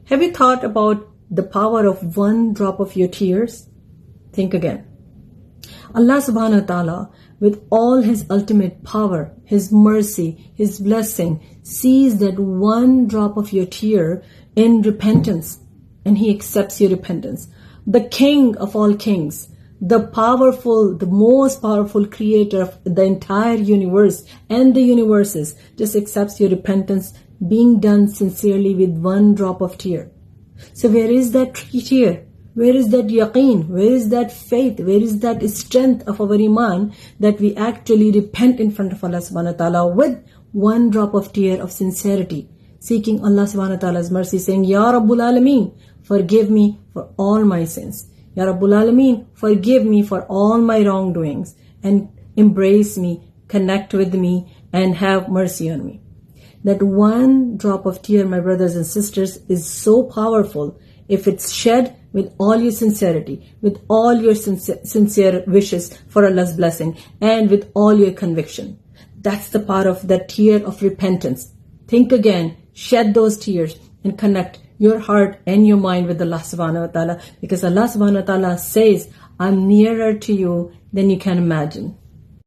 Have you thought about the power of one drop of your tears? Think again. Allah subhanahu wa ta'ala, with all His ultimate power, His mercy, His blessing, sees that one drop of your tear in repentance, and He accepts your repentance. The King of all kings, the powerful, the most powerful creator of the entire universe and the universes, just accepts your repentance being done sincerely with one drop of tear. So where is that tear? Where is that yaqeen? Where is that faith? Where is that strength of our iman that we actually repent in front of Allah subhanahu wa ta'ala with one drop of tear of sincerity, seeking Allah subhanahu wa ta'ala's mercy, saying, Ya Rabbul Alameen, forgive me for all my sins. Ya Rabbul Alameen, forgive me for all my wrongdoings and embrace me, connect with me and have mercy on me. That one drop of tear, my brothers and sisters, is so powerful if it's shed with all your sincerity, with all your sincere wishes for Allah's blessing, and with all your conviction. That's the power of that tear of repentance. Think again, shed those tears and connect your heart and your mind with Allah subhanahu wa ta'ala, because Allah subhanahu wa ta'ala says, I'm nearer to you than you can imagine.